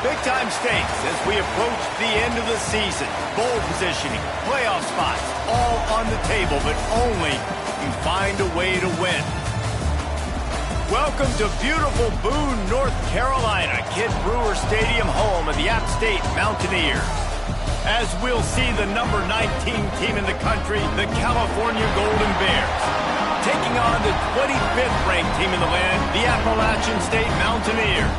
Big-time stakes as we approach the end of the season. Bowl positioning, playoff spots, all on the table, but only if you find a way to win. Welcome to beautiful Boone, North Carolina, Kid Brewer Stadium, home of the App State Mountaineers. As we'll see the number 19 team in the country, the California Golden Bears, taking on the 25th ranked team in the land, the Appalachian State Mountaineers.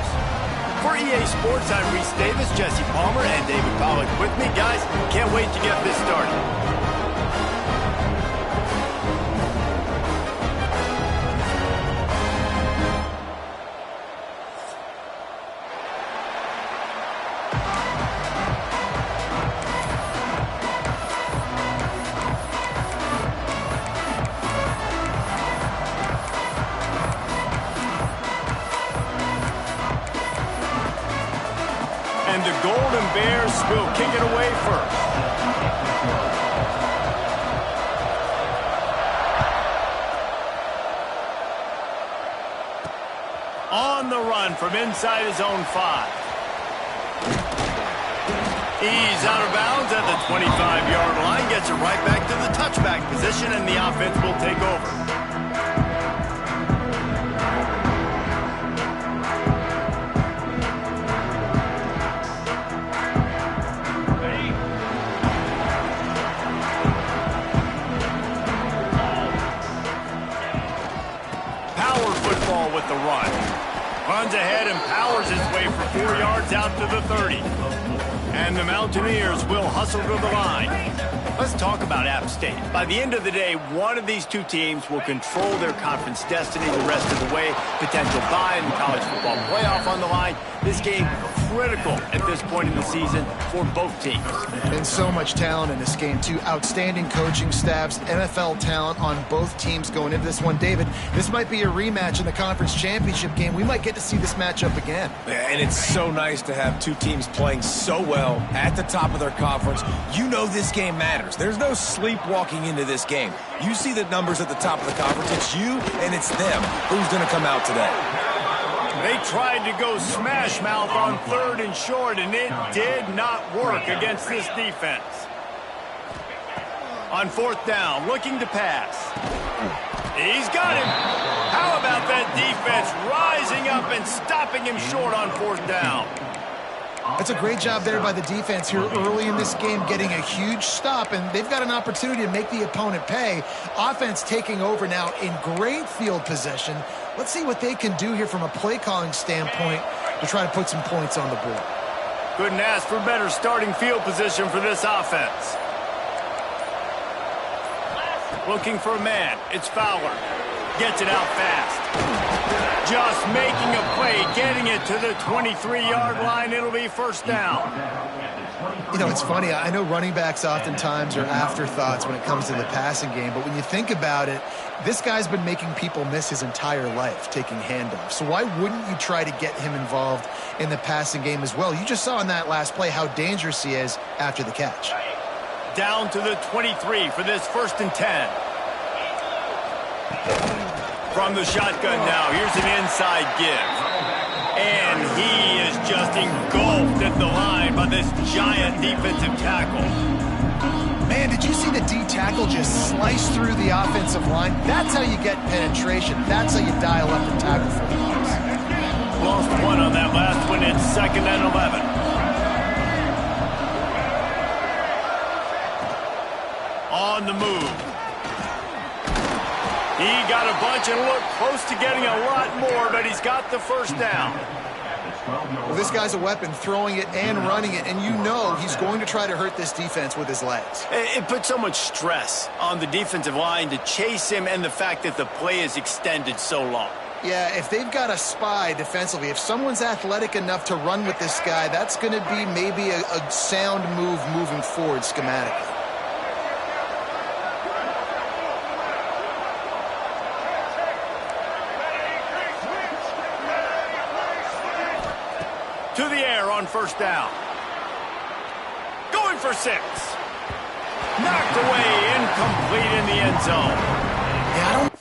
For EA Sports, I'm Reese Davis, Jesse Palmer, and David Pollack with me. Guys, can't wait to get this started. And the Golden Bears will kick it away first. On the run from inside his own 5. He's out of bounds at the 25-yard line, gets it right back to the touchback position, and the offense will take over. With the run. Runs ahead and powers his way for 4 yards out to the 30. And the Mountaineers will hustle to the line. Let's talk about App State. By the end of the day, one of these two teams will control their conference destiny the rest of the way. Potential bye in the college football playoff on the line. This game critical at this point in the season for both teams. And so much talent in this game, too. Outstanding coaching staffs, NFL talent on both teams going into this one. David, this might be a rematch in the conference championship game. We might get to see this matchup again. And it's so nice to have two teams playing so well at the top of their conference. You know this game matters. There's no sleepwalking into this game. You see the numbers at the top of the conference. It's you and it's them. Who's going to come out today? They tried to go smash mouth on 3rd and short, and it did not work against this defense. On 4th down, looking to pass. He's got him. How about that defense rising up and stopping him short on 4th down? That's a great job there by the defense here early in this game, getting a huge stop, and they've got an opportunity to make the opponent pay. Offense taking over now in great field position. Let's see what they can do here from a play-calling standpoint to try to put some points on the board. Couldn't ask for better starting field position for this offense. Looking for a man. It's Fowler. Gets it out fast. Just making a play, getting it to the 23-yard line. It'll be 1st down. You know, it's funny. I know running backs oftentimes are afterthoughts when it comes to the passing game, but when you think about it, this guy's been making people miss his entire life taking handoffs. So why wouldn't you try to get him involved in the passing game as well? You just saw in that last play how dangerous he is after the catch. Down to the 23 for this 1st and 10. From the shotgun now, here's an inside give. And he is just engulfed at the line by this giant defensive tackle. Man, did you see the D tackle just slice through the offensive line? That's how you get penetration. That's how you dial up the tackle for the Bucs. Lost one on that last one. It's 2nd and 11. On the move. He got a bunch and looked close to getting a lot more, but he's got the 1st down. Well, this guy's a weapon, throwing it and running it, and you know he's going to try to hurt this defense with his legs. It puts so much stress on the defensive line to chase him, and the fact that the play is extended so long. Yeah, if they've got a spy defensively, if someone's athletic enough to run with this guy, that's going to be maybe a sound move moving forward schematically. To the air on 1st down. Going for 6. Knocked away, incomplete in the end zone. Yeah, I don't...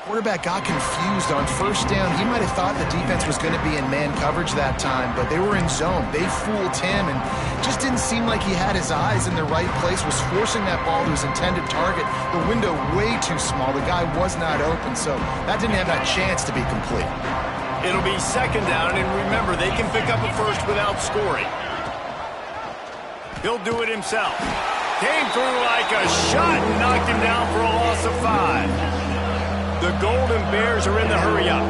Quarterback got confused on first down. He might have thought the defense was going to be in man coverage that time, but they were in zone. They fooled him and just didn't seem like he had his eyes in the right place, was forcing that ball to his intended target. The window way too small. The guy was not open, so that didn't have that chance to be complete. It'll be second down, and remember, they can pick up a first without scoring. He'll do it himself. Came through like a shot and knocked him down for a loss of 5. The Golden Bears are in the hurry-up.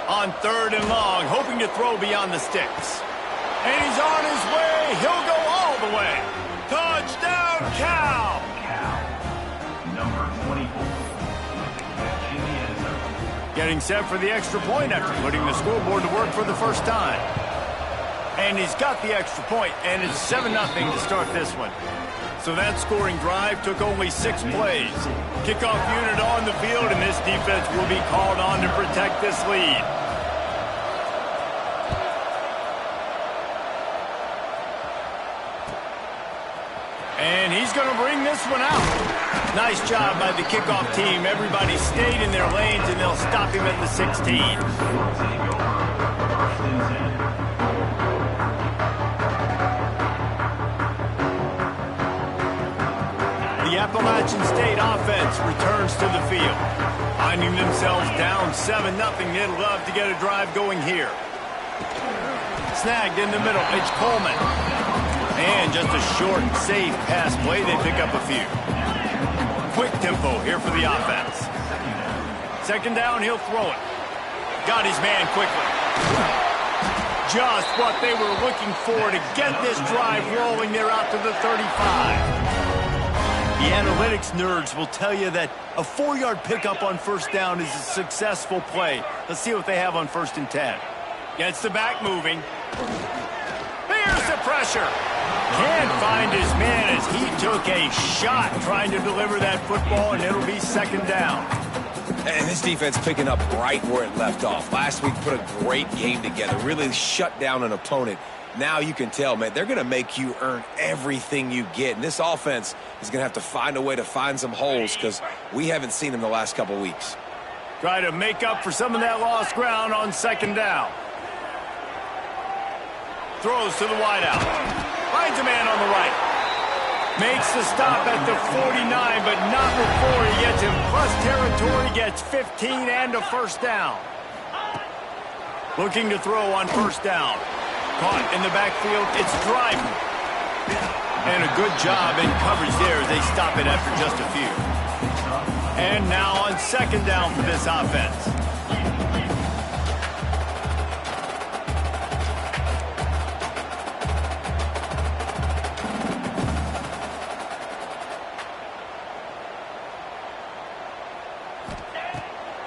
On third and long, hoping to throw beyond the sticks. And he's on his way. He'll go all the way. Touchdown, Cal! Number 24. Getting set for the extra point after putting the scoreboard to work for the first time. And he's got the extra point, and it's 7-0 to start this one. So that scoring drive took only 6 plays. Kickoff unit on the field, and this defense will be called on to protect this lead. And he's going to bring this one out. Nice job by the kickoff team. Everybody stayed in their lanes, and they'll stop him at the 16. The Appalachian State offense returns to the field. Finding themselves down 7-0, they'd love to get a drive going here. Snagged in the middle, it's Coleman. And just a short, safe pass play, they pick up a few. Quick tempo here for the offense. Second down, he'll throw it. Got his man quickly. Just what they were looking for to get this drive rolling. They're out to the 35. The analytics nerds will tell you that a 4-yard pickup on first down is a successful play. Let's see what they have on 1st and 10. Gets the back moving. Here's the pressure. Can't find his man as he took a shot trying to deliver that football, and it'll be second down. And this defense picking up right where it left off. Last week put a great game together, really shut down an opponent. Now you can tell, man, they're going to make you earn everything you get. And this offense is going to have to find a way to find some holes because we haven't seen them the last couple weeks. Try to make up for some of that lost ground on second down. Throws to the wideout. Finds a man on the right. Makes the stop at the 49, but not before he gets him. Plus territory, gets 15 and a first down. Looking to throw on first down. Caught in the backfield, it's Dryden. And a good job in coverage there as they stop it after just a few. And now on second down for this offense.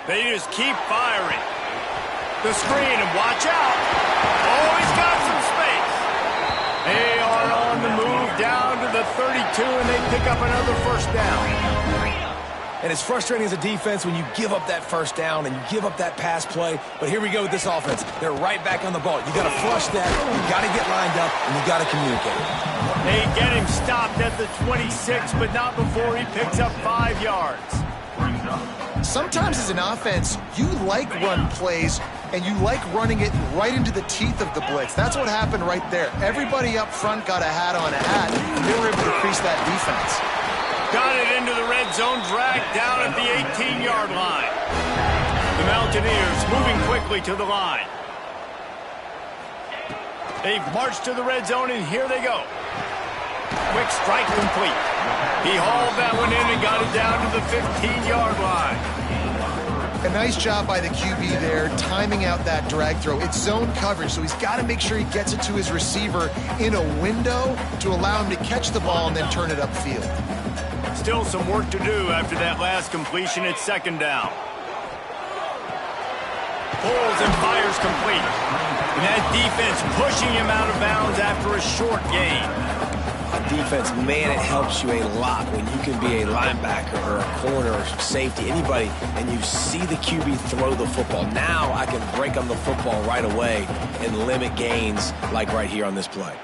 They just keep firing. The screen, and watch out. Oh, he's got some space. They are on the move down to the 32, and they pick up another first down. And it's frustrating as a defense when you give up that first down and you give up that pass play. But here we go with this offense. They're right back on the ball. You got to flush that. You got to get lined up, and you got to communicate. They get him stopped at the 26, but not before he picks up 5 yards. Sometimes as an offense, you like run plays, and you like running it right into the teeth of the blitz. That's what happened right there. Everybody up front got a hat on a hat, and they were able to crease that defense. Got it into the red zone, dragged down at the 18-yard line. The Mountaineers moving quickly to the line. They've marched to the red zone, and here they go. Quick strike complete. He hauled that one in and got it down to the 15-yard line. A nice job by the QB there, timing out that drag throw. It's zone coverage, so he's got to make sure he gets it to his receiver in a window to allow him to catch the ball and then turn it upfield. Still some work to do after that last completion at second down. Pulls and fires complete. And that defense pushing him out of bounds after a short gain. on defense, man, it helps you a lot when you can be a linebacker or a corner or safety, anybody, and you see the QB throw the football. Now I can break on the football right away and limit gains like right here on this play.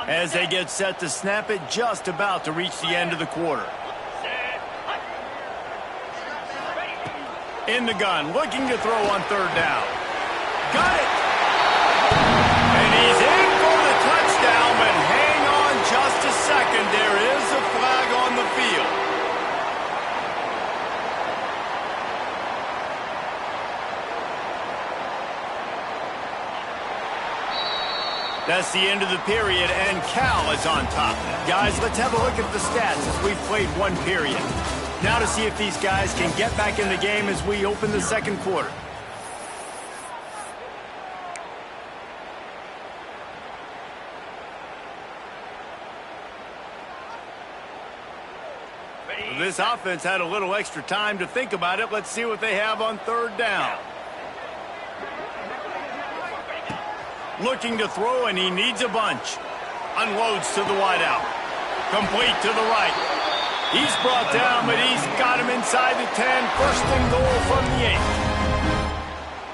As they get set to snap it, just about to reach the end of the quarter. In the gun, looking to throw on third down. Got it! And he's in for the touchdown, but hang on just a second. There is a flag on the field. That's the end of the period, and Cal is on top. Guys, let's have a look at the stats as we've played one period. Now to see if these guys can get back in the game as we open the second quarter. This offense had a little extra time to think about it. Let's see what they have on third down. Looking to throw, and he needs a bunch. Unloads to the wideout. Complete to the right. He's brought down, but he's got him inside the 10. First and goal from the 8.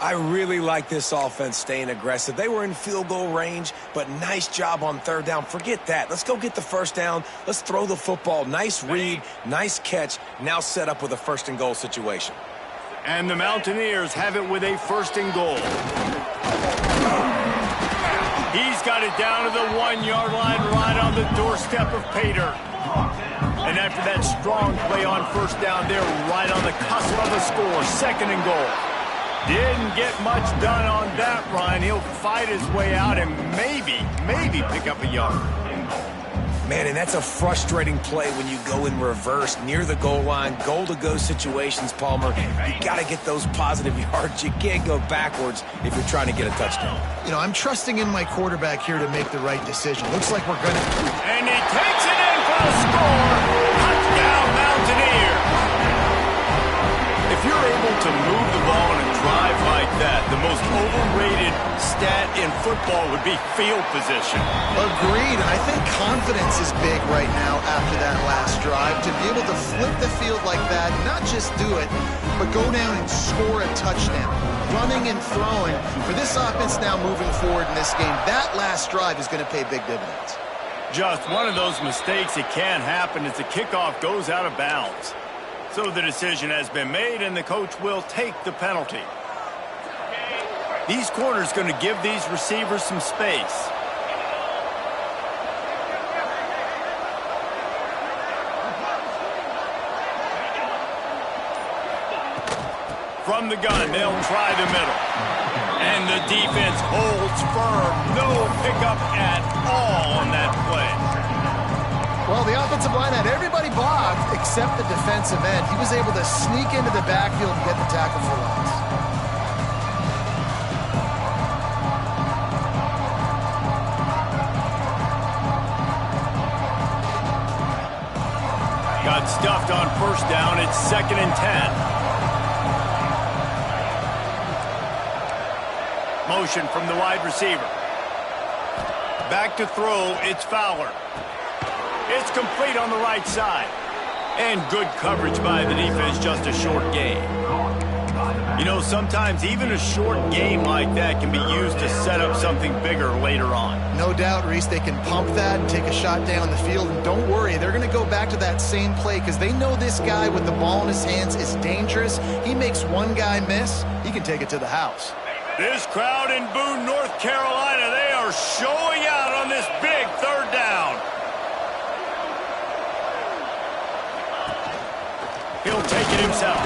I really like this offense staying aggressive. They were in field goal range, but nice job on third down. Forget that. Let's go get the first down. Let's throw the football. Nice read, nice catch. Now set up with a first and goal situation. And the Mountaineers have it with a first and goal. He's got it down to the 1-yard line right on the doorstep of Pater. And after that strong play on first down, they're right on the cusp of a score. Second and goal. Didn't get much done on that run. He'll fight his way out and maybe pick up a yard. Man, and that's a frustrating play when you go in reverse near the goal line, goal-to-go situations, Palmer. You got to get those positive yards. You can't go backwards if you're trying to get a touchdown. You know, I'm trusting in my quarterback here to make the right decision. Looks like we're going to... And he takes it in for the score. Touchdown, Mountaineers. If you're able to move the ball in a drive like that, the most overrated stat in football would be field position. Agreed, and I think confidence is big right now after that last drive. To be able to flip the field like that, not just do it, but go down and score a touchdown. Running and throwing. For this offense now moving forward in this game, that last drive is going to pay big dividends. Just one of those mistakes that can happen as the kickoff goes out of bounds. So the decision has been made, and the coach will take the penalty. These corners going to give these receivers some space. From the gun, they'll try the middle. And the defense holds firm. No pickup at all on that play. Well, the offensive line had everybody blocked except the defensive end. He was able to sneak into the backfield and get the tackle for loss. Got stuffed on first down. It's 2nd and 10. Motion from the wide receiver. Back to throw. It's Fowler. It's complete on the right side. And good coverage by the defense, just a short gain. You know, sometimes even a short game like that can be used to set up something bigger later on. No doubt, Reese, they can pump that and take a shot down the field. And don't worry, they're going to go back to that same play because they know this guy with the ball in his hands is dangerous. He makes one guy miss, he can take it to the house. This crowd in Boone, North Carolina, they are showing out on this big third down. He'll take it himself.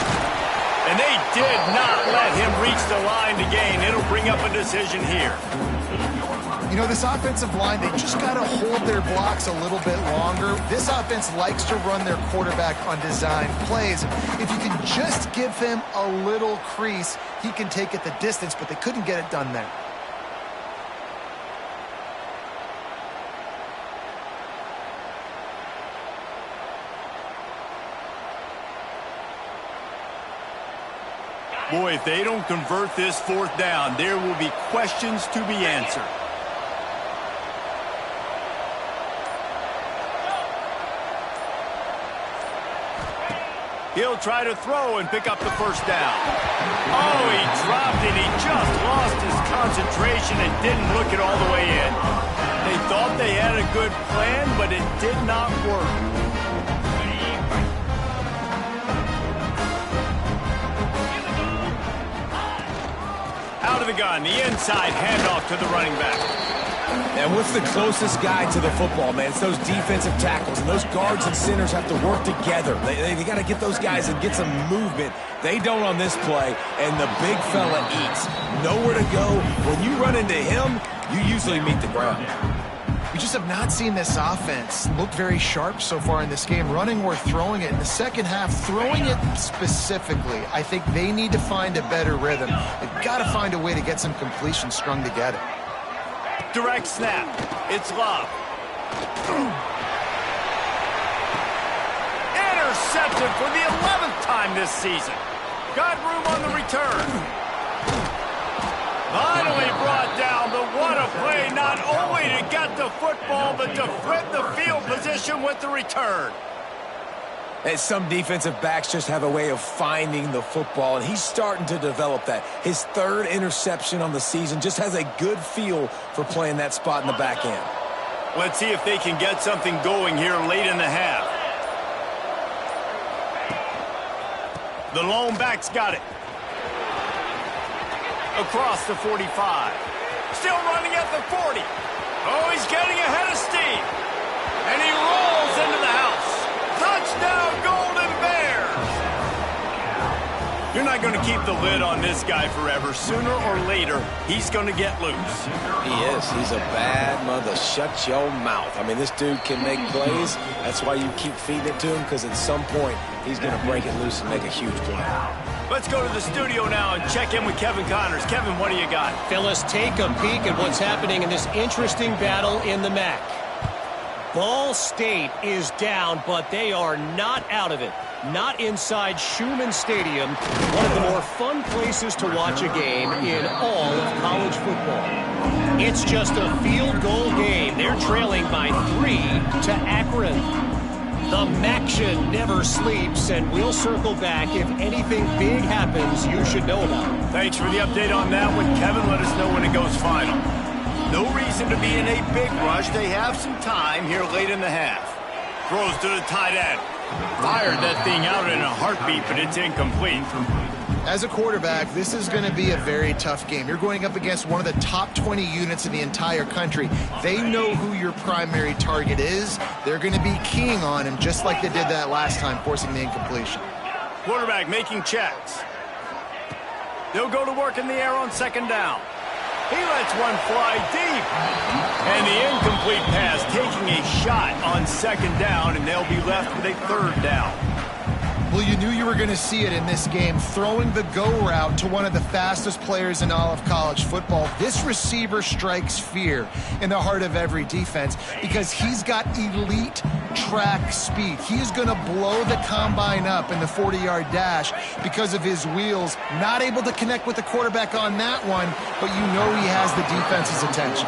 And they did not let him reach the line to gain. It'll bring up a decision here. You know, this offensive line, they just got to hold their blocks a little bit longer. This offense likes to run their quarterback on design plays. If you can just give him a little crease, he can take it the distance, but they couldn't get it done there. Boy, if they don't convert this fourth down, there will be questions to be answered. He'll try to throw and pick up the first down. Oh, he dropped it. He just lost his concentration and didn't look it all the way in. They thought they had a good plan, but it did not work. Out of the gun, the inside handoff to the running back. And what's the closest guy to the football, man? It's those defensive tackles, and those guards and centers have to work together. They got to get those guys and get some movement. They don't on this play, and the big fella eats. Nowhere to go. When you run into him, you usually meet the ground. We just have not seen this offense look very sharp so far in this game, running or throwing it. In the second half, throwing it specifically, I think they need to find a better rhythm. They've got to find a way to get some completions strung together. Direct snap. It's Love. Intercepted for the 11th time this season. Got room on the return. Finally brought down, but what a play, not only to get the football, but to flip the field position with the return. And some defensive backs just have a way of finding the football, and he's starting to develop that. His third interception on the season, just has a good feel for playing that spot in the back end. Let's see if they can get something going here late in the half. The lone back's got it. Across the 45. Still running at the 40. Oh, he's getting ahead of steam. And he rolls into the house. Touchdown, Golden Bears! You're not going to keep the lid on this guy forever. Sooner or later, he's going to get loose. He is. He's a bad mother. Shut your mouth. I mean, this dude can make plays. That's why you keep feeding it to him, because at some point, he's going to break it loose and make a huge play. Let's go to the studio now and check in with Kevin Connors. Kevin, what do you got? Phyllis, take a peek at what's happening in this interesting battle in the MAC. Ball State is down, but they are not out of it. Not inside Schumann Stadium, one of the more fun places to watch a game in all of college football. It's just a field goal game. They're trailing by 3 to Akron. The MACtion never sleeps, and we'll circle back if anything big happens you should know about. Thanks for the update on that one, Kevin. Let us know when it goes final. No reason to be in a big rush. They have some time here late in the half. Throws to the tight end. Fired that thing out in a heartbeat, but it's incomplete. As a quarterback, this is going to be a very tough game. You're going up against one of the top 20 units in the entire country. They know who your primary target is. They're going to be keying on him just like they did that last time, forcing the incompletion. Quarterback making checks. They'll go to work in the air on second down. He lets one fly deep. And the incomplete pass taking a shot on second down, and they'll be left with a third down. Well, you knew you were going to see it in this game, throwing the go route to one of the fastest players in all of college football. This receiver strikes fear in the heart of every defense because he's got elite track speed. He's going to blow the combine up in the 40-yard dash because of his wheels. Not able to connect with the quarterback on that one, but you know he has the defense's attention.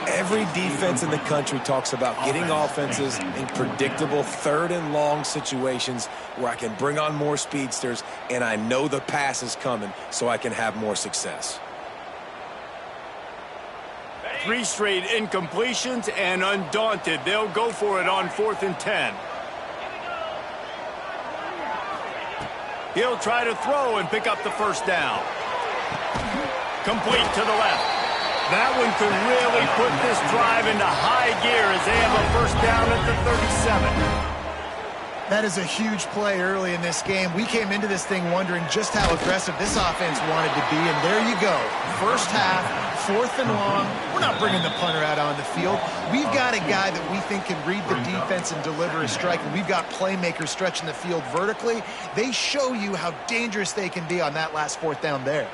Every defense in the country talks about getting offenses in predictable third and long situations where I can bring on more speedsters and I know the pass is coming so I can have more success. 3 straight incompletions, and undaunted, they'll go for it on 4th and 10. He'll try to throw and pick up the first down. Complete to the left. That one could really put this drive into high gear as they have a first down at the 37. That is a huge play early in this game. We came into this thing wondering just how aggressive this offense wanted to be, and there you go. First half, 4th and long. We're not bringing the punter out on the field. We've got a guy that we think can read the defense and deliver a strike, and we've got playmakers stretching the field vertically. They show you how dangerous they can be on that last 4th down there.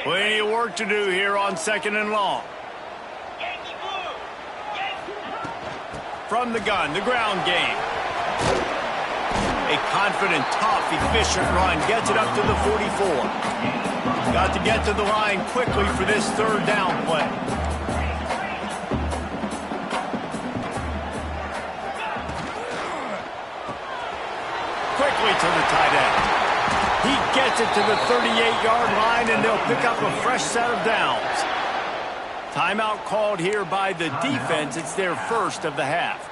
Plenty of work to do here on 2nd and long. From the gun, the ground game. A confident, tough, efficient run. Gets it up to the 44. Got to get to the line quickly for this third down play. complete to the tight end. He gets it to the 38-yard line, and they'll pick up a fresh set of downs. Timeout called here by the defense. It's their first of the half.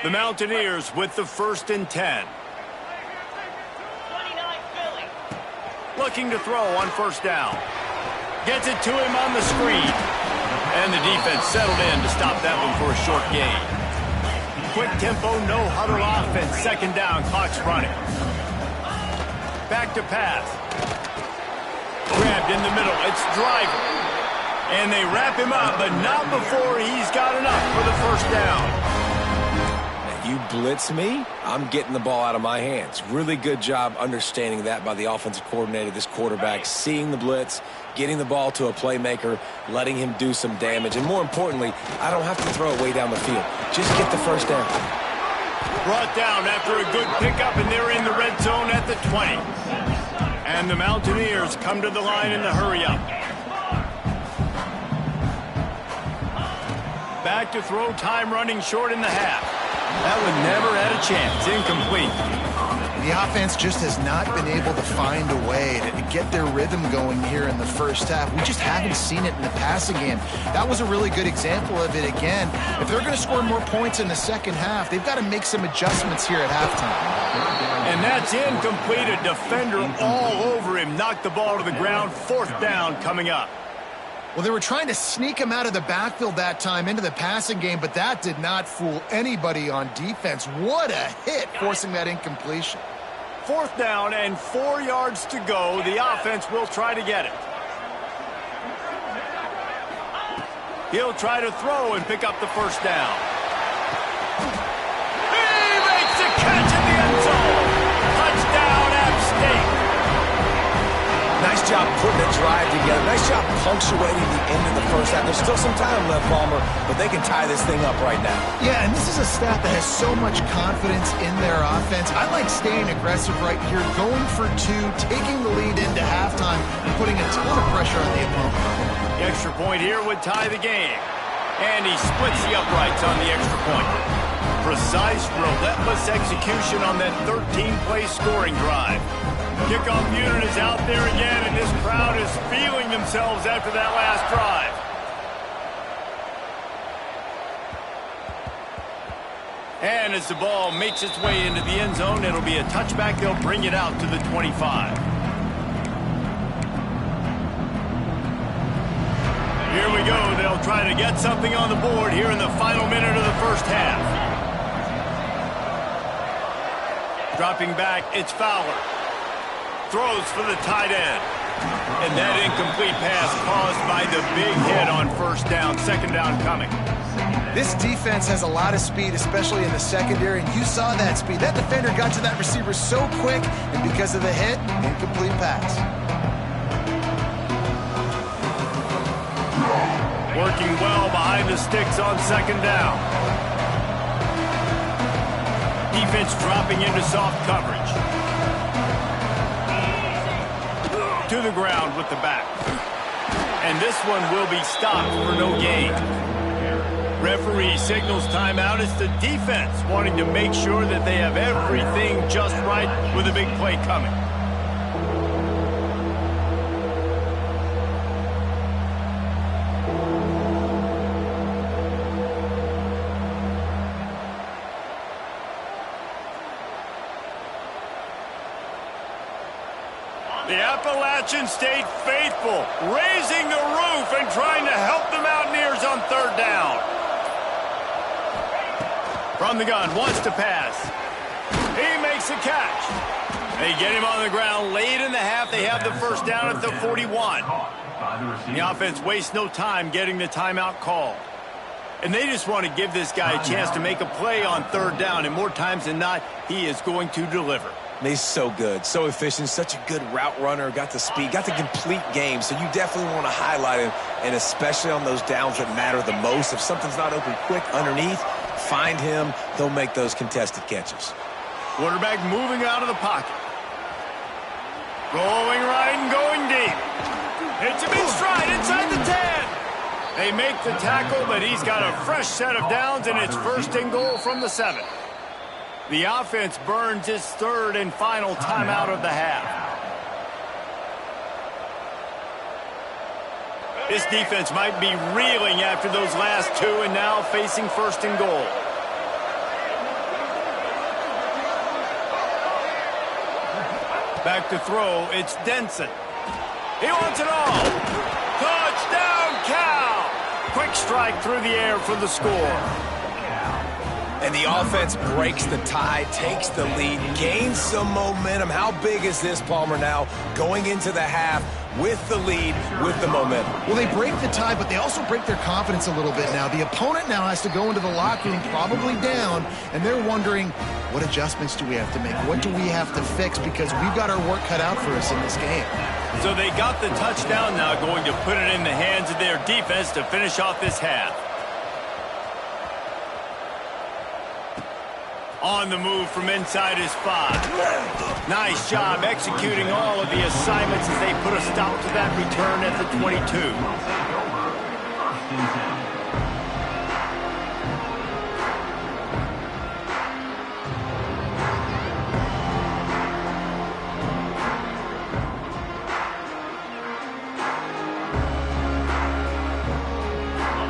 The Mountaineers with the 1st and 10. Looking to throw on 1st down. Gets it to him on the screen. And the defense settled in to stop that one for a short gain. Quick tempo, no huddle offense. 2nd down, clock's running. Back to pass. Grabbed in the middle. It's Driver. And they wrap him up, but not before he's got enough for the 1st down. You blitz me, I'm getting the ball out of my hands. Really good job understanding that by the offensive coordinator, this quarterback, seeing the blitz, getting the ball to a playmaker, letting him do some damage. And more importantly, I don't have to throw it way down the field. Just get the 1st down. Brought down after a good pickup, and they're in the red zone at the 20. And the Mountaineers come to the line in the hurry-up. Back to throw, time running short in the half. That one never had a chance. Incomplete. The offense just has not been able to find a way to get their rhythm going here in the 1st half. We just haven't seen it in the passing game. That was a really good example of it again. If they're going to score more points in the 2nd half, they've got to make some adjustments here at halftime. And that's incomplete. A defender all over him. Knocked the ball to the ground. 4th down coming up. Well, they were trying to sneak him out of the backfield that time into the passing game, but that did not fool anybody on defense. What a hit, forcing that incompletion. 4th down and 4 yards to go. The offense will try to get it. He'll try to throw and pick up the 1st down. He makes a catch in the end zone. Touchdown, App State. Nice job putting a drive together. Nice job punctuating the end of the 1st half. There's still some time left, Palmer, but they can tie this thing up right now. Yeah, and this is a staff that has so much confidence in their offense. I like staying aggressive right here, going for 2, taking the lead into halftime, and putting a ton of pressure on the opponent. The extra point here would tie the game. And he splits the uprights on the extra point. Precise, relentless execution on that 13-play scoring drive. Kickoff unit is out there again, and this crowd is feeling themselves after that last drive. And as the ball makes its way into the end zone, it'll be a touchback. They'll bring it out to the 25. Here we go. They'll try to get something on the board here in the final minute of the 1st half. Dropping back, it's Fowler. Throws for the tight end. And that incomplete pass caused by the big hit on 1st down. 2nd down coming. This defense has a lot of speed, especially in the secondary, and you saw that speed. That defender got to that receiver so quick, and because of the hit, incomplete pass. Working well behind the sticks on 2nd down. Defense dropping into soft coverage. To the ground with the back. And this one will be stopped for no gain. Referee signals timeout. It's the defense wanting to make sure that they have everything just right with a big play coming. The Appalachian State faithful raising the roof and trying to help the Mountaineers on 3rd down. From the gun, wants to pass. He makes a catch. They get him on the ground late in the half. They have the 1st down at the 41. The offense wastes no time getting the timeout called. And they just want to give this guy a chance to make a play on 3rd down. And more times than not, he is going to deliver. He's so good, so efficient, such a good route runner, got the speed, got the complete game, so you definitely want to highlight him, and especially on those downs that matter the most. If something's not open quick underneath, find him, he'll make those contested catches. Quarterback moving out of the pocket. Rolling right and going deep. Hits him in stride inside the 10. They make the tackle, but he's got a fresh set of downs, and it's first and goal from the 7. The offense burns its third and final timeout of the half. This defense might be reeling after those last two and now facing first and goal. Back to throw, it's Denson. He wants it all. Touchdown, Cal! Quick strike through the air for the score. And the offense breaks the tie, takes the lead, gains some momentum. How big is this, Palmer, now going into the half with the lead, with the momentum? Well, they break the tie, but they also break their confidence a little bit now. The opponent now has to go into the locker room probably down, and they're wondering, what adjustments do we have to make? What do we have to fix? Because we've got our work cut out for us in this game. So they got the touchdown, now going to put it in the hands of their defense to finish off this half. On the move from inside his 5. Nice job executing all of the assignments as they put a stop to that return at the 22.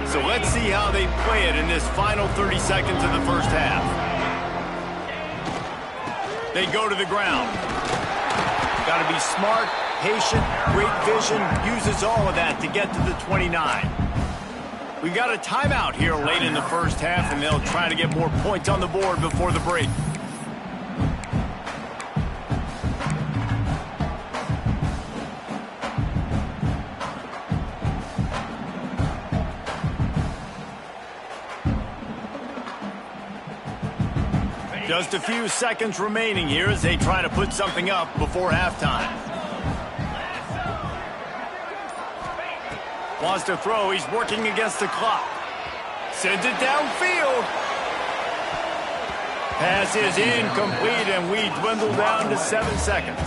So let's see how they play it in this final 30 seconds of the first half. They go to the ground. Got to be smart, patient, great vision, uses all of that to get to the 29. We've got a timeout here late in the first half, and they'll try to get more points on the board before the break. Just a few seconds remaining here as they try to put something up before halftime. Wants to throw. He's working against the clock. Sends it downfield. Pass is incomplete, and we dwindle down to 7 seconds.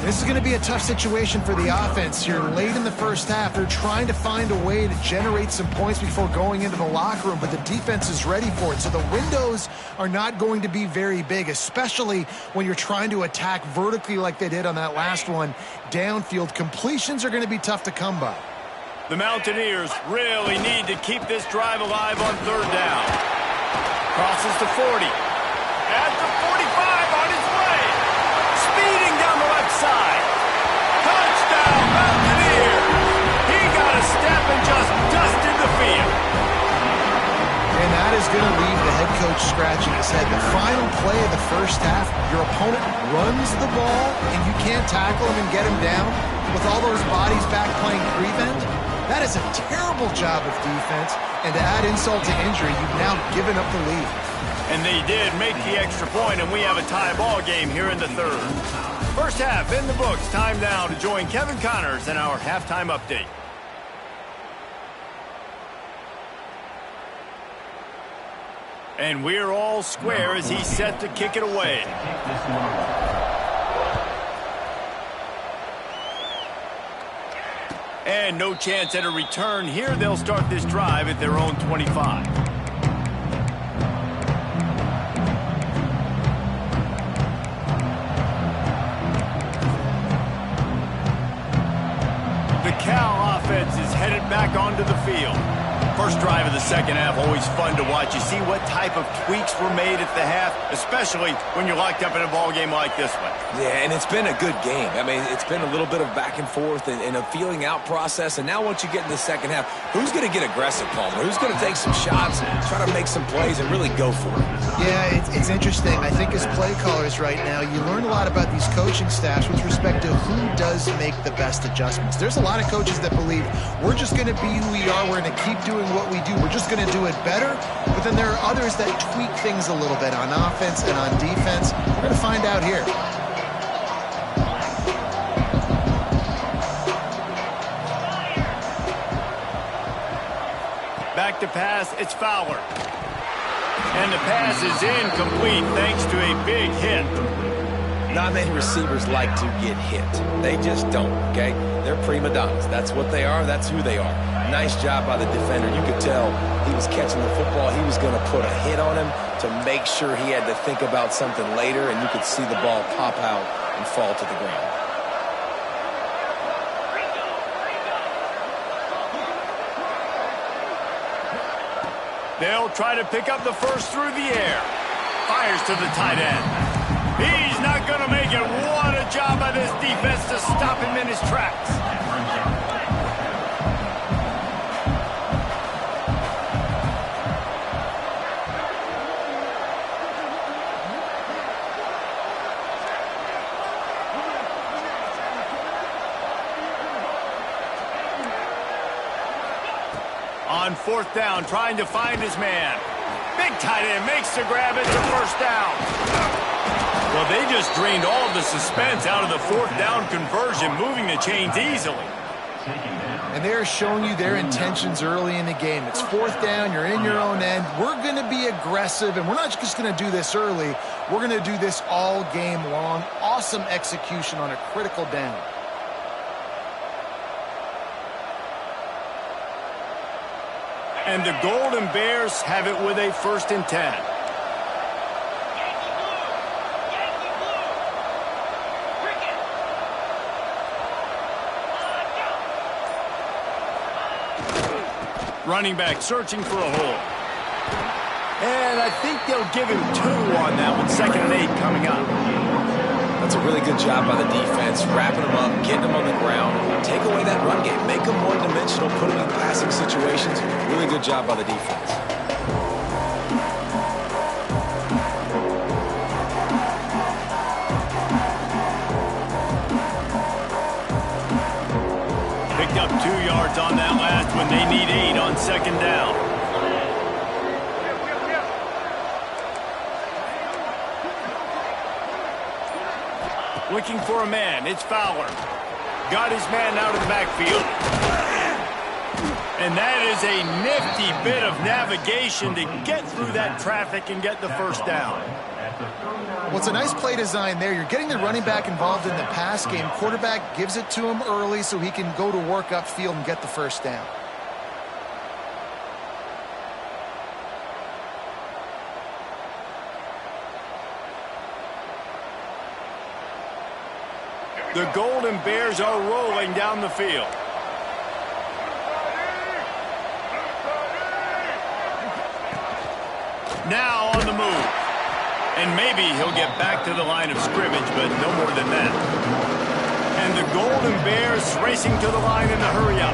This is going to be a tough situation for the offense here late in the first half. They're trying to find a way to generate some points before going into the locker room, but the defense is ready for it. So the windows are not going to be very big, especially when you're trying to attack vertically like they did on that last one. Downfield completions are going to be tough to come by. The Mountaineers really need to keep this drive alive on third down. Crosses to 40. At the 45 on his way. Speeding down the left side. Touchdown, Mountaineers. He got a step and just dusted the field. And that is going to leave the head coach scratching his head. The final play of the first half, your opponent runs the ball, and you can't tackle him and get him down with all those bodies back playing prevent. That is a terrible job of defense, and to add insult to injury, you've now given up the lead. And they did make the extra point, and we have a tie ball game here in the third. First half in the books. Time now to join Kevin Connors in our halftime update. And we're all square as he's set to kick it away. And no chance at a return here. They'll start this drive at their own 25. The Cal offense is headed back onto the field. First drive of the second half, always fun to watch. You see what type of tweaks were made at the half, especially when you're locked up in a ball game like this one. Yeah, and it's been a good game. I mean, it's been a little bit of back and forth and a feeling out process. And now once you get in the second half, who's going to get aggressive, Palmer? Who's going to take some shots, try to make some plays, and really go for it? Yeah, it's interesting. I think as play callers right now, you learn a lot about these coaching staffs with respect to who does make the best adjustments. There's a lot of coaches that believe we're just going to be who we are. We're going to keep doing what we do. We're just going to do it better. But then there are others that tweak things a little bit on offense and on defense. We're going to find out here. Back to pass, it's Fowler. And the pass is incomplete thanks to a big hit. Not many receivers like to get hit. They just don't, okay? They're prima donnas. That's what they are. That's who they are. Nice job by the defender. You could tell he was catching the football. He was going to put a hit on him to make sure he had to think about something later, and you could see the ball pop out and fall to the ground. They'll try to pick up the first through the air. Fires to the tight end. He's not going to make it. What a job by this defense to stop him in his tracks. On fourth down, trying to find his man. Big tight end makes the grab at the first down. Well, they just drained all of the suspense out of the fourth down conversion, moving the chains easily. And they're showing you their intentions early in the game. It's fourth down, you're in your own end. We're going to be aggressive, and we're not just going to do this early. We're going to do this all game long. Awesome execution on a critical down. And the Golden Bears have it with a 1st and 10. Running back searching for a hole. And I think they'll give him 2 on that one. 2nd and 8 coming up. That's a really good job by the defense, wrapping them up, getting them on the ground. Take away that run game, make them one-dimensional, put them in passing situations. Really good job by the defense. Picked up 2 yards on that last one. They need 8 on 2nd down. Looking for a man. It's Fowler. Got his man out of the backfield. And that is a nifty bit of navigation to get through that traffic and get the first down. Well, it's a nice play design there. You're getting the running back involved in the pass game. Quarterback gives it to him early so he can go to work upfield and get the first down. The Golden Bears are rolling down the field. Now on the move. And maybe he'll get back to the line of scrimmage, but no more than that. And the Golden Bears racing to the line in the hurry-up.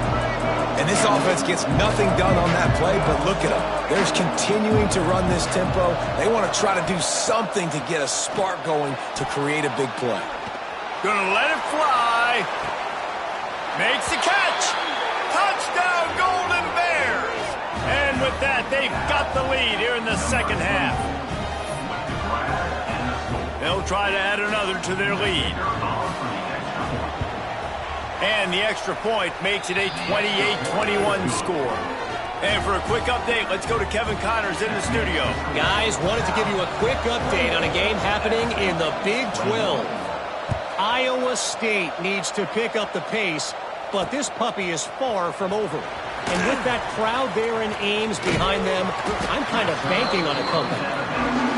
And this offense gets nothing done on that play, but look at them. They're continuing to run this tempo. They want to try to do something to get a spark going to create a big play. Gonna let it fly. Makes the catch. Touchdown, Golden Bears. And with that, they've got the lead here in the 2nd half. They'll try to add another to their lead. And the extra point makes it a 28-21 score. And for a quick update, let's go to Kevin Connors in the studio. Guys, wanted to give you a quick update on a game happening in the Big 12. Iowa State needs to pick up the pace, but this puppy is far from over. And with that crowd there in Ames behind them, I'm kind of banking on a comeback.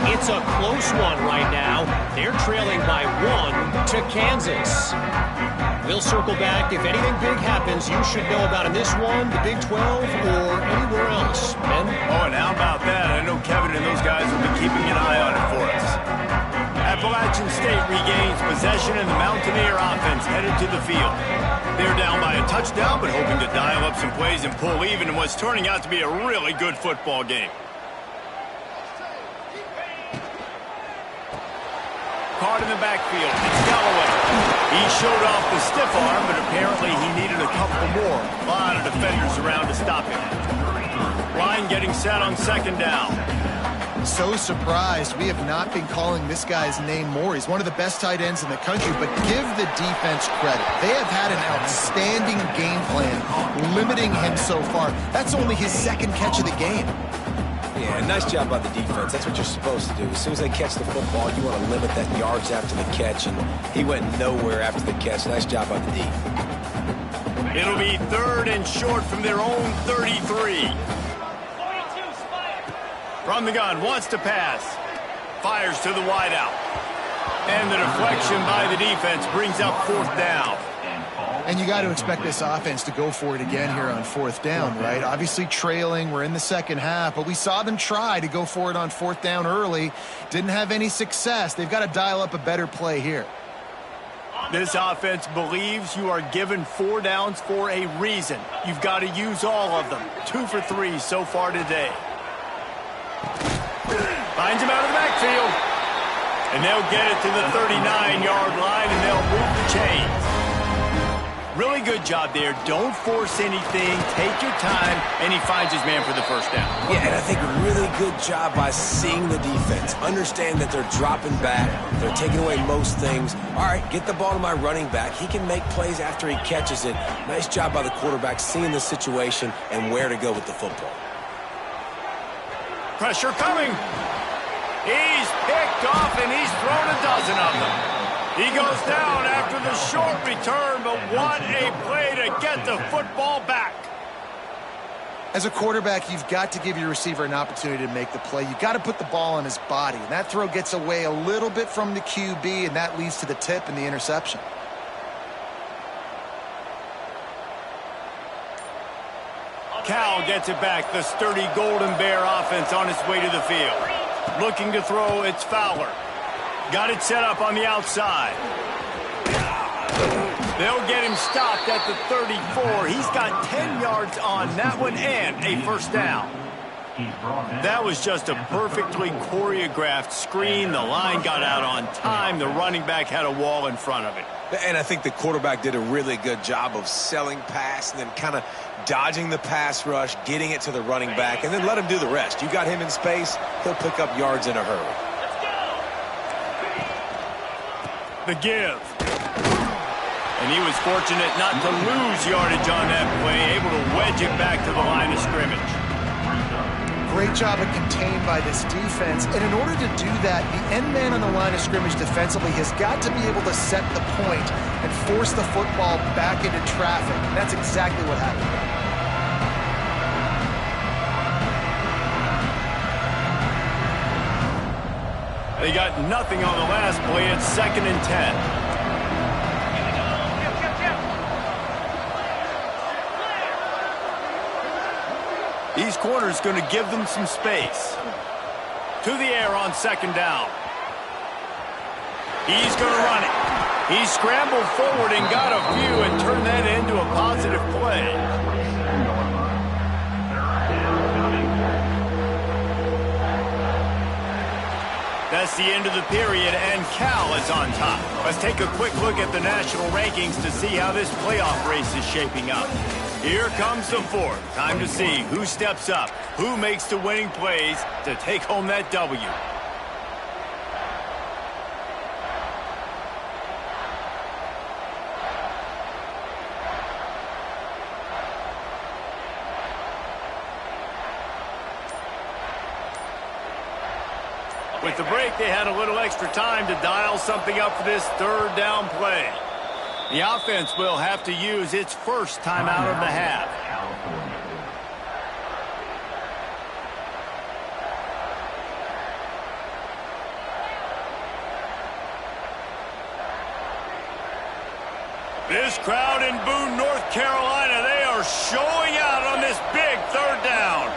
It's a close one right now. They're trailing by 1 to Kansas. We'll circle back. If anything big happens, you should know about in this one, the Big 12, or anywhere else. Ben? Oh, and how about that? I know Kevin and those guys will be keeping an eye on it for us. Appalachian State regains possession and the Mountaineer offense headed to the field. They're down by a touchdown, but hoping to dial up some plays and pull even in what's turning out to be a really good football game. Caught in the backfield. It's Galloway. He showed off the stiff arm, but apparently he needed a couple more. A lot of defenders around to stop him. Line getting set on 2nd down. So surprised we have not been calling this guy's name more. He's one of the best tight ends in the country, but give the defense credit. They have had an outstanding game plan, limiting him so far. That's only his 2nd catch of the game. Yeah, nice job by the defense. That's what you're supposed to do. As soon as they catch the football, you want to limit that yards after the catch, and he went nowhere after the catch. Nice job by the D. It'll be 3rd and short from their own 33. From the gun, wants to pass. Fires to the wideout. And the deflection by the defense brings up 4th down. And you got to expect this offense to go for it again here on 4th down, right? Obviously trailing, we're in the second half, but we saw them try to go for it on 4th down early. Didn't have any success. They've got to dial up a better play here. This offense believes you are given 4 downs for a reason. You've got to use all of them. 2 for 3 so far today. Finds him out of the backfield. And they'll get it to the 39-yard line, and they'll move the chains. Really good job there. Don't force anything. Take your time, and he finds his man for the 1st down. Yeah, and I think a really good job by seeing the defense. Understand that they're dropping back. They're taking away most things. All right, get the ball to my running back. He can make plays after he catches it. Nice job by the quarterback seeing the situation and where to go with the football. Pressure coming. He's picked off, and he's thrown a dozen of them. He goes down after the short return, but what a play to get the football back. As a quarterback, you've got to give your receiver an opportunity to make the play. You've got to put the ball on his body. And that throw gets away a little bit from the QB, and that leads to the tip and the interception. Cal gets it back. The sturdy Golden Bear offense on its way to the field. Looking to throw, it's Fowler. Got it set up on the outside. They'll get him stopped at the 34. He's got 10 yards on that one and a 1st down. That was just a perfectly choreographed screen. The line got out on time. The running back had a wall in front of it. And I think the quarterback did a really good job of selling pass and then kind of dodging the pass rush, getting it to the running back, and then let him do the rest. You got him in space, he'll pick up yards in a hurry. The give. And he was fortunate not to lose yardage on that play, able to wedge it back to the line of scrimmage. Great job of contained by this defense. And in order to do that, the end man on the line of scrimmage defensively has got to be able to set the point and force the football back into traffic. And that's exactly what happened. They got nothing on the last play. It's 2nd and 10. These corners going to give them some space. To the air on 2nd down. He's going to run it. He scrambled forward and got a few and turned that into a positive play. That's the end of the period, and Cal is on top. Let's take a quick look at the national rankings to see how this playoff race is shaping up. Here comes the 4th. Time to see who steps up, who makes the winning plays to take home that W. With the break, they had a little extra time to dial something up for this 3rd down play. The offense will have to use its first timeout of the half. This crowd in Boone, North Carolina, they are showing out on this big 3rd down.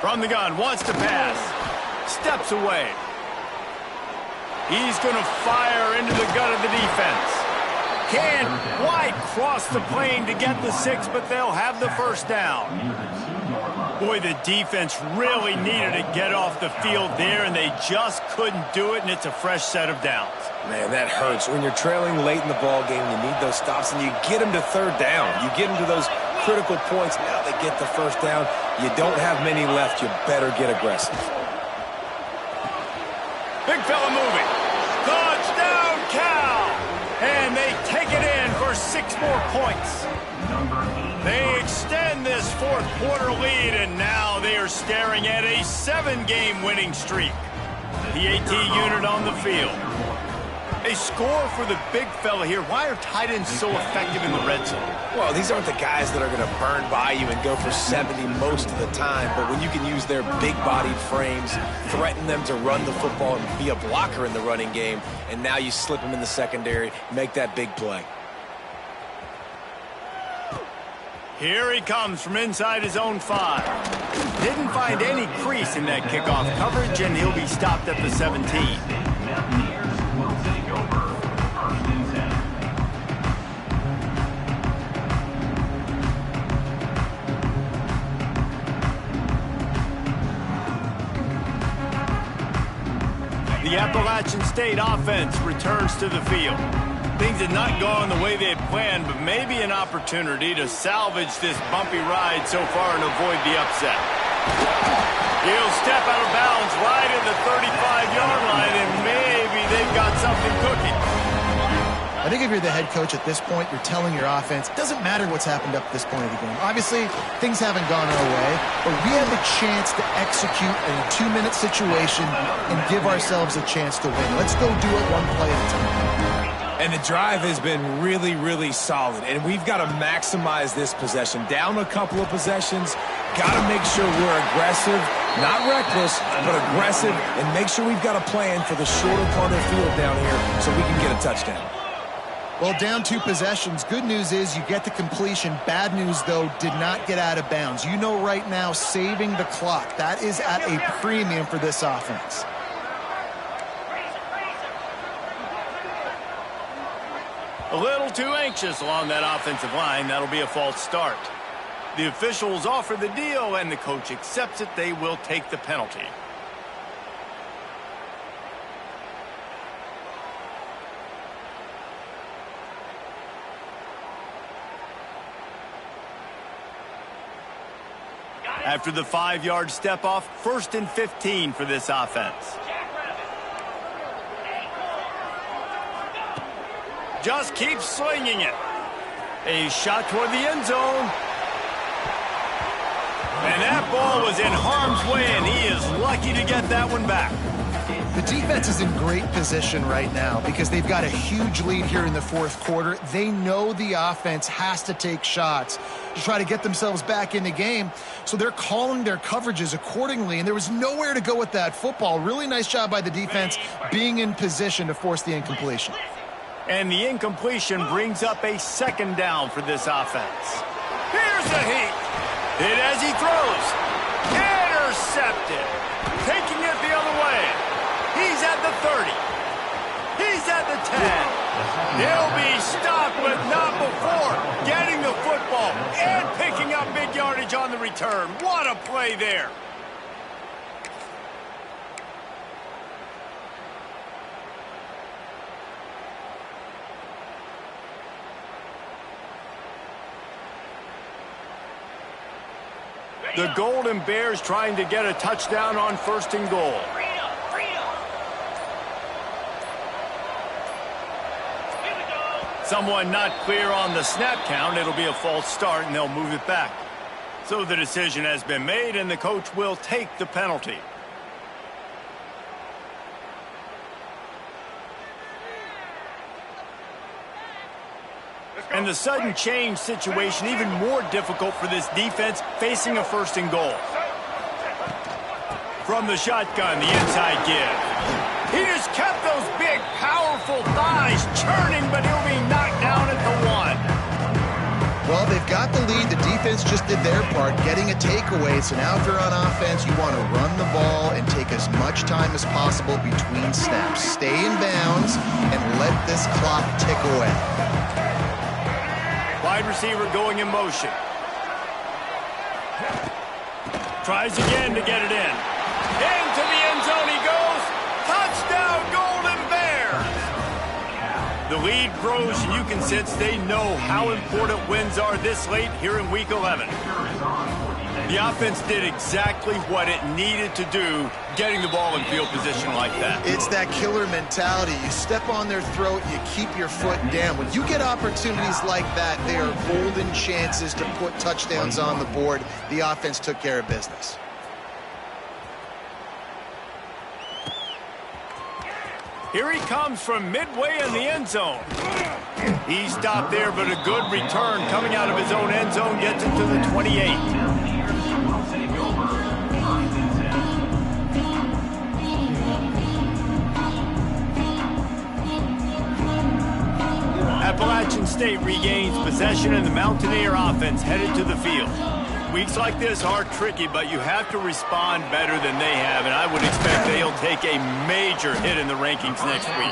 From the gun, wants to pass. Steps away. He's going to fire into the gut of the defense. Can't quite cross the plane to get the 6, but they'll have the 1st down. Boy, the defense really needed to get off the field there, and they just couldn't do it, and it's a fresh set of downs. Man, that hurts. When you're trailing late in the ball game, you need those stops, and you get them to 3rd down. You get them to those critical points. Now they get the 1st down. You don't have many left. You better get aggressive. Big fella moving. Touchdown, Cal! And they take it in for 6 more points. They extend this fourth quarter lead, and now they are staring at a 7-game winning streak. PAT unit on the field. A score for the big fella here. Why are tight ends so effective in the red zone? Well, these aren't the guys that are going to burn by you and go for 70 most of the time, but when you can use their big-bodied frames, threaten them to run the football and be a blocker in the running game, and now you slip them in the secondary, make that big play. Here he comes from inside his own 5. Didn't find any crease in that kickoff coverage, and he'll be stopped at the 17. The Appalachian State offense returns to the field. Things had not gone the way they had planned, but maybe an opportunity to salvage this bumpy ride so far and avoid the upset. He'll step out of bounds right at the 35-yard line, and maybe they've got something cooking. I think if you're the head coach at this point, you're telling your offense, it doesn't matter what's happened up to this point of the game. Obviously, things haven't gone our way, but we have a chance to execute in a 2-minute situation and give ourselves a chance to win. Let's go do it one play at a time. And the drive has been really, really solid, and we've got to maximize this possession. Down a couple of possessions, got to make sure we're aggressive, not reckless, but aggressive, and make sure we've got a plan for the shorter part of the field down here so we can get a touchdown. Well, down 2 possessions. Good news is you get the completion. Bad news, though, did not get out of bounds. You know right now, saving the clock, that is at a premium for this offense. A little too anxious along that offensive line. That'll be a false start. The officials offer the deal, and the coach accepts it. They will take the penalty. After the 5-yard step off, 1st and 15 for this offense. Just keep slinging it. A shot toward the end zone. And that ball was in harm's way, and he is lucky to get that one back. The defense is in great position right now because they've got a huge lead here in the 4th quarter. They know the offense has to take shots to try to get themselves back in the game, so they're calling their coverages accordingly, and there was nowhere to go with that football. Really nice job by the defense being in position to force the incompletion. And the incompletion brings up a 2nd down for this offense. Here's a heat. Hit as he throws. Intercepted. Taking it the other way. He's at the 30. He's at the 10. He'll be stopped, but not before getting the football and picking up big yardage on the return. What a play there. The Golden Bears trying to get a touchdown on 1st and goal. Someone not clear on the snap count. It'll be a false start, and they'll move it back. So the decision has been made, and the coach will take the penalty. And the sudden change situation even more difficult for this defense facing a 1st and goal. From the shotgun, the inside give. He just kept those big, powerful thighs churning, but he'll be knocked down at the 1. Well, they've got the lead. The defense just did their part, getting a takeaway. So now if you're on offense, you want to run the ball and take as much time as possible between snaps. Stay in bounds and let this clock tick away. Wide receiver going in motion. Tries again to get it in. Into the end zone he goes. Touchdown, Golden Bears! The lead grows, and you can sense they know how important wins are this late here in Week 11. The offense did exactly what it needed to do, getting the ball in field position like that. It's that killer mentality. You step on their throat, you keep your foot down. When you get opportunities like that, they are golden chances to put touchdowns on the board. The offense took care of business. Here he comes from midway in the end zone. He stopped there, but a good return coming out of his own end zone gets him to the 28. Appalachian State regains possession and the Mountaineer offense headed to the field. Weeks like this are tricky, but you have to respond better than they have, and I would expect they'll take a major hit in the rankings next week.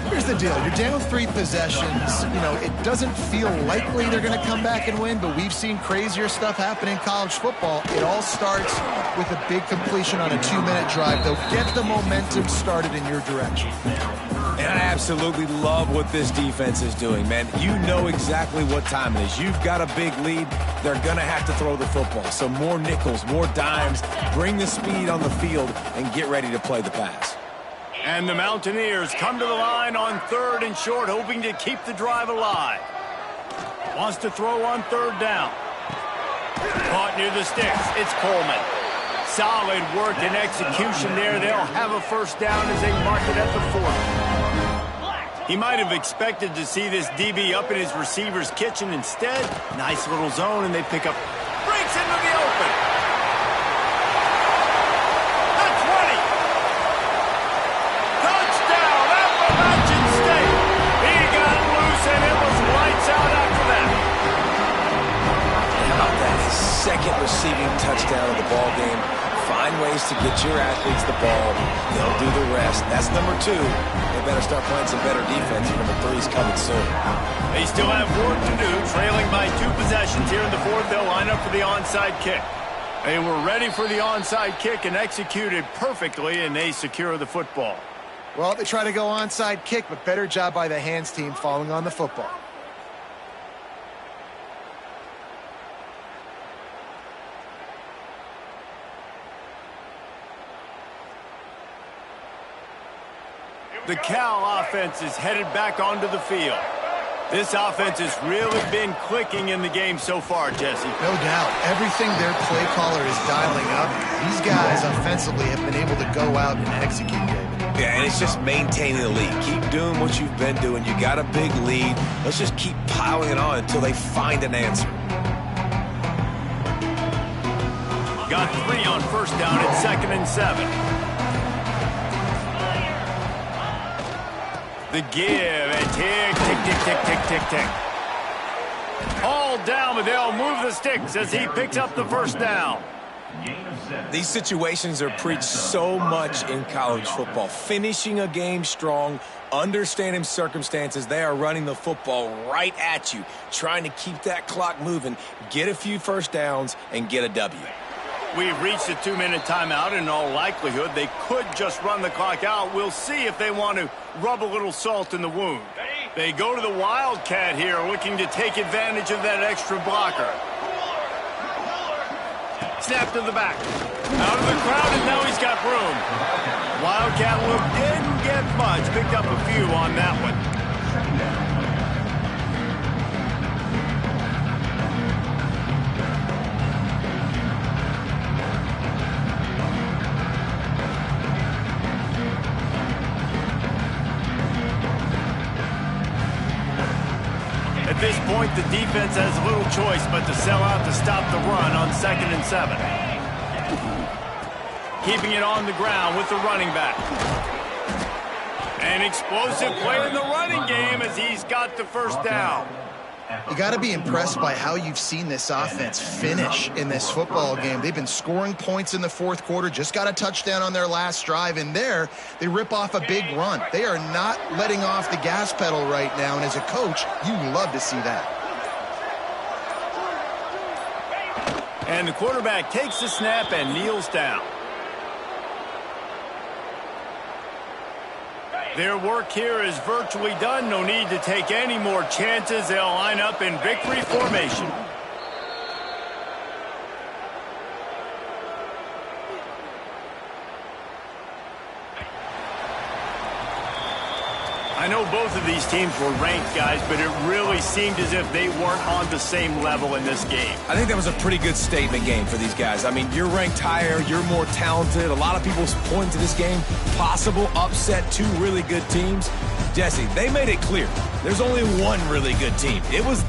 Here's the deal. You're down 3 possessions. You know, it doesn't feel likely they're going to come back and win, but we've seen crazier stuff happen in college football. It all starts with a big completion on a 2-minute drive. They'll get the momentum started in your direction. And I absolutely love what this defense is doing, man. You know exactly what time it is. You've got a big lead. They're going to have to throw the football. So more nickels, more dimes, bring the speed on the field, and get ready to play the pass. And the Mountaineers come to the line on 3rd and short, hoping to keep the drive alive. Wants to throw on 3rd down. Caught near the sticks. It's Coleman. Solid work and execution there. They'll have a first down as they mark it at the 40. He might have expected to see this DB up in his receiver's kitchen. Instead, nice little zone, and they pick up. Breaks into the open. The 20. Touchdown, Appalachian State. He got loose, and it was lights out after that. How about that? His second receiving touchdown of the ball game. Find ways to get your athletes the ball. They'll do the rest. That's number 2. They better start playing some better defense. Number 3's coming soon. They still have work to do. Trailing by 2 possessions here in the 4th. They'll line up for the onside kick. They were ready for the onside kick and executed perfectly, and they secure the football. Well, they try to go onside kick, but better job by the hands team falling on the football. The Cal offense is headed back onto the field. This offense has really been clicking in the game so far, Jesse. No doubt. Everything their play caller is dialing up, these guys offensively have been able to go out and execute, David. Yeah, and it's just maintaining the lead. Keep doing what you've been doing. You got a big lead. Let's just keep piling it on until they find an answer. Got 3 on first down at 2nd and 7. The give, and tick, tick, tick, tick, tick, tick, tick. All down, but they'll move the sticks as he picks up the first down. These situations are preached so much in college football. Finishing a game strong, understanding circumstances. They are running the football right at you, trying to keep that clock moving, get a few first downs, and get a W. We've reached a 2-minute timeout. In all likelihood, they could just run the clock out. We'll see if they want to rub a little salt in the wound. They go to the Wildcat here, looking to take advantage of that extra blocker. Snap to the back. Out of the crowd, and now he's got room. Wildcat look didn't get much. Picked up a few on that one. At this point, the defense has little choice but to sell out to stop the run on 2nd and 7. Keeping it on the ground with the running back. An explosive play in the running game as he's got the first down. You got to be impressed by how you've seen this offense finish in this football game. They've been scoring points in the 4th quarter, just got a touchdown on their last drive, and there they rip off a big run. They are not letting off the gas pedal right now, and as a coach, you love to see that. And the quarterback takes the snap and kneels down. Their work here is virtually done. No need to take any more chances. They'll line up in victory formation. I know both of these teams were ranked, guys, but it really seemed as if they weren't on the same level in this game. I think that was a pretty good statement game for these guys. I mean, you're ranked higher, you're more talented. A lot of people point to this game, possible upset, two really good teams. Jesse, they made it clear there's only one really good team. It was